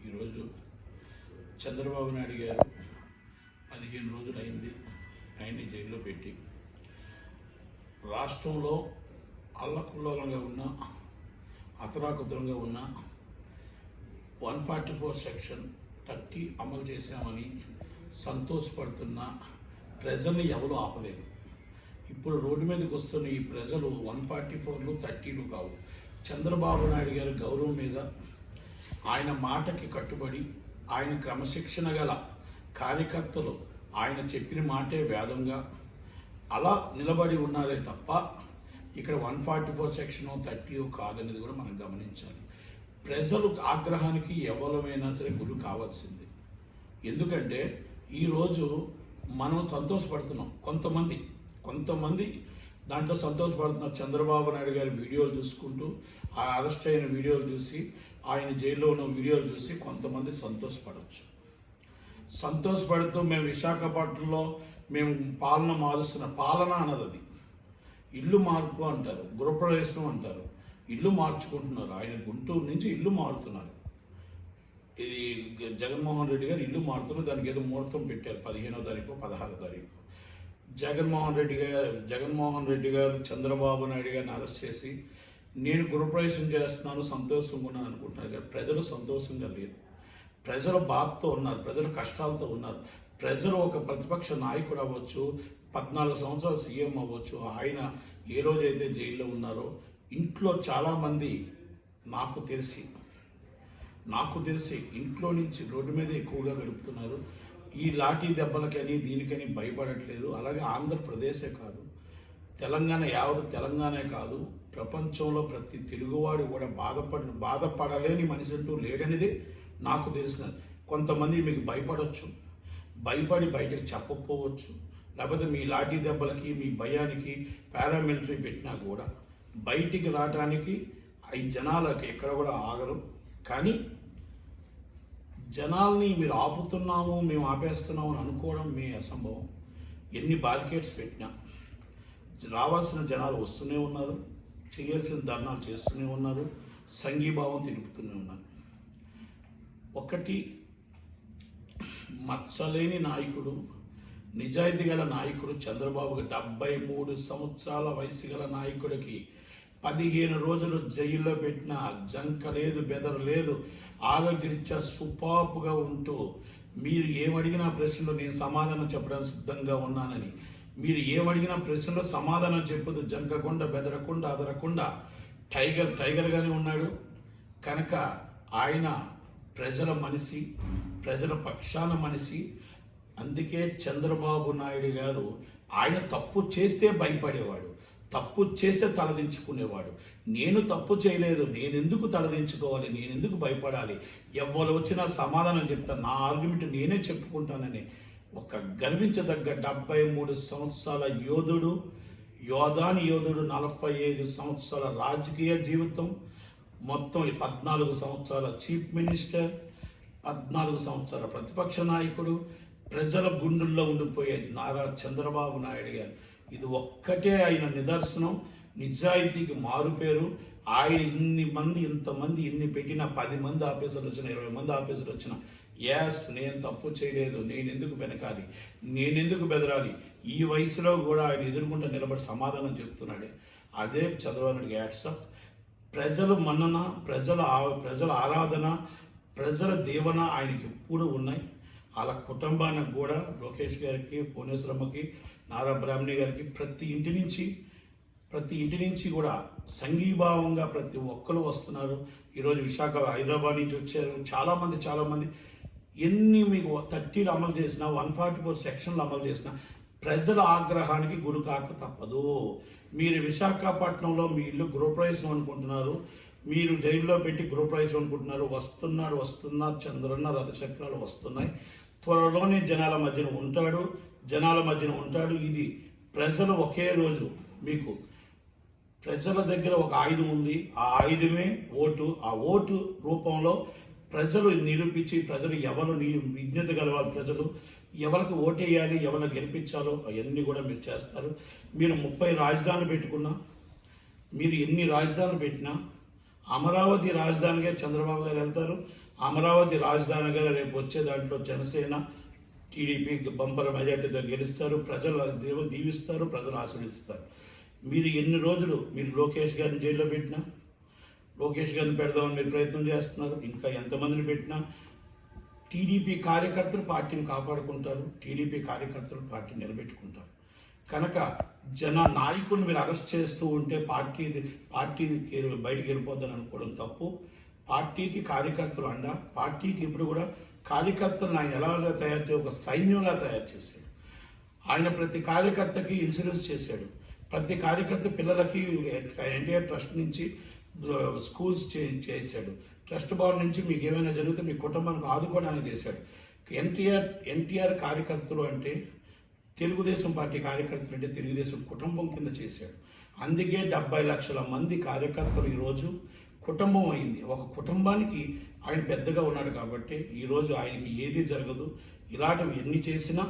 ఈరోజు చంద్రబాబు నాయుడు గారు 15 రోజులు అయింది ఆయన్ని జైల్లో పెట్టి. రాష్ట్రంలో అల్లకల్లోలంగా ఉన్న, అతలాకుతలంగా ఉన్న 144 సెక్షన్ 30 అమలు చేశామని సంతోషపడుతున్న ప్రజల్ని ఎవరు ఆపలేరు. ఇప్పుడు రోడ్డు మీదకి వస్తున్న ఈ ప్రజలు 144లు 30లు కావు. చంద్రబాబు నాయుడు గారి గౌరవం మీద, ఆయన మాటకి కట్టుబడి, ఆయన క్రమశిక్షణ గల కార్యకర్తలు ఆయన చెప్పిన మాటే వేదంగా అలా నిలబడి ఉన్నారే తప్ప ఇక్కడ 144 సెక్షన్ 30 కాదనేది కూడా మనం గమనించాలి. ప్రజలు ఆగ్రహానికి ఎవరమైనా సరే గురి కావాల్సింది. ఎందుకంటే ఈరోజు మనం సంతోషపడుతున్నాం, కొంతమంది దాంట్లో సంతోషపడుతున్నారు. చంద్రబాబు నాయుడు గారి వీడియోలు చూసుకుంటూ, ఆ అరెస్ట్ అయిన వీడియోలు చూసి, ఆయన జైల్లో ఉన్న వీడియోలు చూసి కొంతమంది సంతోషపడుతూ మేము విశాఖపట్నంలో మేము పాలన మారుస్తున్న పాలన అన్నది అది ఇల్లు మార్పు అంటారు, గృహప్రవేశం అంటారు. ఇల్లు మార్చుకుంటున్నారు. ఆయన గుంటూరు నుంచి ఇల్లు మారుతున్నారు. ఇది జగన్మోహన్ రెడ్డి గారు ఇల్లు మారుతున్నారు. దానికి ఏదో ముహూర్తం పెట్టారు, 15వ తారీఖు 16వ తారీఖు. జగన్మోహన్ రెడ్డి గారు చంద్రబాబు నాయుడు గారిని అరెస్ట్ చేసి నేను గృహప్రవేశం చేస్తున్నాను, సంతోషంగా ఉన్నాను అనుకుంటున్నారు. కానీ ప్రజలు సంతోషంగా లేరు. ప్రజలు బాధతో ఉన్నారు, ప్రజలు కష్టాలతో ఉన్నారు. ప్రజలు ఒక ప్రతిపక్ష నాయకుడు అవ్వచ్చు, 14 సంవత్సరాలు సీఎం అవ్వచ్చు, ఆయన ఏ రోజైతే జైల్లో ఉన్నారో ఇంట్లో చాలామంది నాకు తెలిసి ఇంట్లో నుంచి రోడ్డు మీద ఎక్కువగా గడుపుతున్నారు. ఈ లాఠీ దెబ్బలకని దీనికని భయపడట్లేదు. అలాగే ఆంధ్రప్రదేశే కాదు, తెలంగాణే కాదు, ప్రపంచంలో ప్రతి తెలుగువాడు కూడా బాధపడలేని మనిషి అంటూ లేడనేది నాకు తెలిసినది. కొంతమంది మీకు భయపడి బయటకు చెప్పకపోవచ్చు, లేకపోతే మీ లాఠీ దెబ్బలకి, మీ భయానికి పారామిలిటరీ పెట్టినా కూడా బయటికి రావడానికి ఈ జనాలకి ఎక్కడ కూడా ఆగరు. కానీ జనాల్ని మీరు ఆపుతున్నాము, మేము ఆపేస్తున్నాము అని అనుకోవడం మీ అసంభవం. ఎన్ని బారికేడ్స్ పెట్టినా రావాల్సిన జనాలు వస్తూనే ఉన్నారు, చేయాల్సిన ధర్నాలు చేస్తూనే ఉన్నారు, సంఘీభావం తెలుపుతూనే ఉన్నారు. ఒకటి, మచ్చలేని నాయకుడు, నిజాయితీ గల నాయకుడు చంద్రబాబుకి 73 సంవత్సరాల వయసు గల నాయకుడికి 15 రోజులు జైల్లో పెట్టిన జంక లేదు, బెదరలేదు, ఆరోగ్యరీత్యా సూపాపుగా ఉంటూ మీరు ఏమడిగిన ప్రశ్నలు నేను సమాధానం చెప్పడానికి సిద్ధంగా ఉన్నానని, మీరు ఏమడిగిన ప్రశ్నలో సమాధానం చెప్పదు, జంకకుండా, బెదరకుండా, అదరకుండా టైగర్గానే ఉన్నాడు. కనుక ఆయన ప్రజల మనిషి, ప్రజల పక్షాన మనిషి. అందుకే చంద్రబాబు నాయుడు గారు ఆయన తప్పు చేస్తే భయపడేవాడు, తప్పు చేస్తే తలదించుకునేవాడు. నేను తప్పు చేయలేదు, నేను ఎందుకు తలదించుకోవాలి, నేను ఎందుకు భయపడాలి, ఎవరు వచ్చినా సమాధానం చెప్తాను, నా ఆర్గ్యుమెంట్ నేనే చెప్పుకుంటానని ఒక గర్వించదగ్గ 73 సంవత్సరాల యోధుడు, 45 సంవత్సరాల రాజకీయ జీవితం, మొత్తం 14 సంవత్సరాల చీఫ్ మినిస్టర్, 14 సంవత్సరాల ప్రతిపక్ష నాయకుడు, ప్రజల గుండెల్లో ఉండిపోయే నారా చంద్రబాబు నాయుడు గారు. ఇది ఒక్కటే ఆయన నిదర్శనం, నిజాయితీకి మారుపేరు. ఆయన ఇంతమంది పెట్టిన 10 మంది ఆఫీసర్లు వచ్చిన, 20 మంది ఆఫీసర్లు వచ్చిన, నేను తప్పు చేయలేదు, నేను ఎందుకు వెనకాలి, నేను ఎందుకు బెదరాలి, ఈ వయసులో కూడా ఆయన ఎదుర్కొంటూ నిలబడి సమాధానం చెప్తున్నాడే. అదే చంద్రబాబు నాయుడు యాట్సప్. ప్రజల మన్నన, ప్రజల ఆరాధన, ప్రజల దీవెన ఆయనకి ఎప్పుడూ ఉన్నాయి. వాళ్ళ కుటుంబానికి కూడా, లోకేష్ గారికి, భువనేశ్వరమ్మకి, నారా బ్రాహ్మణి గారికి ప్రతి ఇంటి నుంచి కూడా సంఘీభావంగా ప్రతి ఒక్కరు వస్తున్నారు. ఈరోజు హైదరాబాద్ నుంచి వచ్చారు చాలామంది. ఎన్ని మీకు 30లు అమలు చేసినా, 144 సెక్షన్లు అమలు చేసినా ప్రజల ఆగ్రహానికి గురి కాక తప్పదు. మీరు విశాఖపట్నంలో మీ ఇల్లు గృహప్రవేశం అనుకుంటున్నారు, మీరు జైల్లో పెట్టి గృహప్రవేశం అనుకుంటున్నారు. వస్తున్నారు చంద్రన్న రథచక్రాలు వస్తున్నాయి. త్వరలోనే జనాల మధ్యన ఉంటాడు. ఇది ప్రజలు ఒకే రోజు, మీకు ప్రజల దగ్గర ఒక ఆయుధం ఉంది, ఆ ఆయుధమే ఓటు. ఆ ఓటు రూపంలో ప్రజలు నిరూపించి, ప్రజలు ఎవరు విజ్ఞత గలవాళ్ళు, ప్రజలు ఎవరికి ఓటేయాలి, ఎవరిని గెలిపించాలో అవన్నీ కూడా మీరు చేస్తారు. మీరు 30 రాజధానులు పెట్టుకున్నా, మీరు ఎన్ని రాజధానులు పెట్టినా అమరావతి రాజధానిగా చంద్రబాబు గారు వెళ్తారు. అమరావతి రాజధానిగా రేపు వచ్చే దాంట్లో జనసేన టీడీపీ బంపర్ మెజార్టీతో గెలుస్తారు. ప్రజలు దేవుడు దీవిస్తారు, ప్రజలు ఆశీర్వదిస్తారు. మీరు ఎన్ని రోజులు మీరు లోకేష్ గారిని జైల్లో పెట్టినా, లోకేష్ గారిని పెడదామని మీరు ప్రయత్నం చేస్తున్నారు. ఇంకా ఎంతమందిని పెట్టినా టీడీపీ కార్యకర్తలు పార్టీని కాపాడుకుంటారు, టీడీపీ కార్యకర్తలు పార్టీని నిలబెట్టుకుంటారు. కనుక నాయకులను మీరు అరెస్ట్ చేస్తూ ఉంటే పార్టీ బయటికి వెళ్ళిపోద్దని అనుకోవడం తప్పు. పార్టీకి కార్యకర్తలు అండ, పార్టీకి ఇప్పుడు కూడా కార్యకర్తలను ఆయన ఎలాగా తయారు చేసి ఒక సైన్యంలా తయారు చేశాడు. ఆయన ప్రతి కార్యకర్తకి ఇన్సూరెన్స్ చేశాడు. ప్రతి కార్యకర్త పిల్లలకి ఎన్టీఆర్ ట్రస్ట్ నుంచి స్కూల్స్ చేశాడు. ట్రస్ట్ భవన్ నుంచి మీకు ఏమైనా జరిగితే మీ కుటుంబానికి ఆదుకోవడానికి చేశాడు. ఎన్టీఆర్ కార్యకర్తలు అంటే తెలుగుదేశం పార్టీ కార్యకర్తలు అంటే తెలుగుదేశం కుటుంబం కింద చేశాడు. అందుకే 70 లక్షల మంది కార్యకర్తలు ఈరోజు కుటుంబం అయింది. ఒక కుటుంబానికి ఆయన పెద్దగా ఉన్నాడు కాబట్టి ఈరోజు ఆయనకి ఏది జరగదు. ఇలాంటివి ఎన్ని చేసినా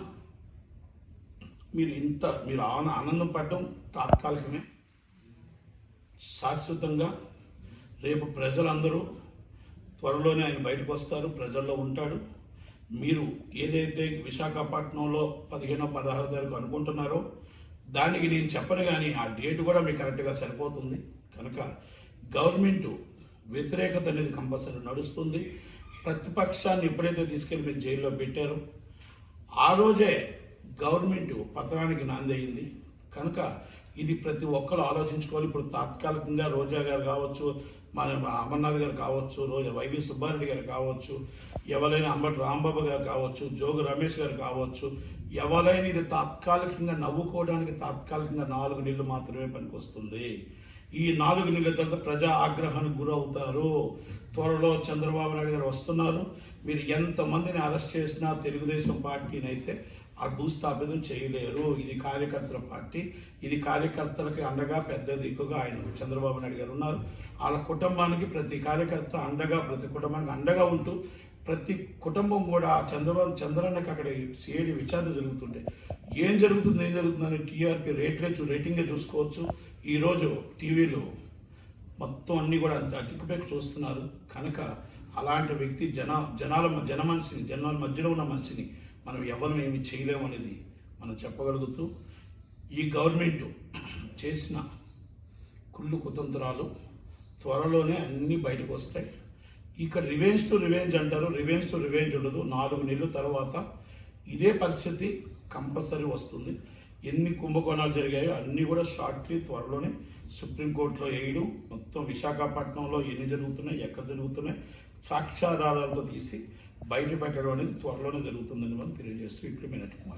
మీరు ఆనందం పడడం తాత్కాలికమే. శాశ్వతంగా రేపు ప్రజలందరూ త్వరలోనే ఆయన బయటకు వస్తారు, ప్రజల్లో ఉంటాడు. మీరు ఏదైతే విశాఖపట్నంలో 15-16 తారీఖు అనుకుంటున్నారో దానికి నేను చెప్పను, కానీ ఆ డేట్ కూడా మీకు కరెక్ట్గా సరిపోతుంది. కనుక గవర్నమెంట్ వ్యతిరేకత అనేది కంపల్సరీ నడుస్తుంది. ప్రతిపక్షాన్ని ఎప్పుడైతే తీసుకెళ్ళి మీరు జైల్లో పెట్టారో ఆ రోజే గవర్నమెంట్ పతనానికి నాంది అయింది. కనుక ఇది ప్రతి ఒక్కరు ఆలోచించుకోవాలి. ఇప్పుడు తాత్కాలికంగా రోజా గారు కావచ్చు, మన అమర్నాథ్ గారు కావచ్చు, వైవి సుబ్బారెడ్డి గారు కావచ్చు, ఎవరైనా అంబటి రాంబాబు గారు కావచ్చు, జోగు రమేష్ గారు కావచ్చు, ఎవరైనా ఇది తాత్కాలికంగా నవ్వుకోవడానికి తాత్కాలికంగా 4 నెలలు మాత్రమే పనికొస్తుంది. ఈ 4 నెలల తర్వాత ప్రజా ఆగ్రహానికి గురవుతారు. త్వరలో చంద్రబాబు నాయుడు గారు వస్తున్నారు. మీరు ఎంతమందిని అరెస్ట్ చేసినా తెలుగుదేశం పార్టీని అయితే ఆ భూస్థాపితం చేయలేరు. ఇది కార్యకర్తల పార్టీ. ఇది కార్యకర్తలకి అండగా పెద్ద దిక్కుగా ఆయన చంద్రబాబు నాయుడు గారు ఉన్నారు. వాళ్ళ కుటుంబానికి ప్రతి కార్యకర్త అండగా, ప్రతి కుటుంబానికి అండగా ఉంటూ ప్రతి కుటుంబం కూడా చంద్రన్నకి అక్కడ సిఐడి విచారణ జరుగుతుంటే ఏం జరుగుతుందని టీఆర్పీ రేటింగే చూసుకోవచ్చు. ఈరోజు టీవీలో మొత్తం అన్నీ కూడా అతికిపెట్టి చూస్తున్నారు. కనుక అలాంటి వ్యక్తి జనాల మధ్యలో ఉన్న మనిషిని మనం ఎవరిని ఏమి చేయలేమనేది మనం చెప్పగలుగుతూ ఈ గవర్నమెంట్ చేసిన కుళ్ళు కుతంత్రాలు త్వరలోనే అన్నీ బయటకు వస్తాయి. ఇక రివెంజ్ టు రివెంజ్ అంటారు. రివెంజ్ టు రివెంజ్ ఉండదు. 4 నెలల తర్వాత ఇదే పరిస్థితి కంపల్సరీ వస్తుంది. ఎన్ని కుంభకోణాలు జరిగాయో అన్నీ కూడా షార్ట్లీ త్వరలోనే సుప్రీంకోర్టులో వేయడం, మొత్తం విశాఖపట్నంలో ఎన్ని జరుగుతున్నాయి, ఎక్కడ జరుగుతున్నాయి, సాక్ష్యాధారాలతో తీసి బయట పెట్టడం అనేది త్వరలోనే జరుగుతుందని మనం తెలియజేస్తూ ఇప్పుడు మినట్ కుమార్.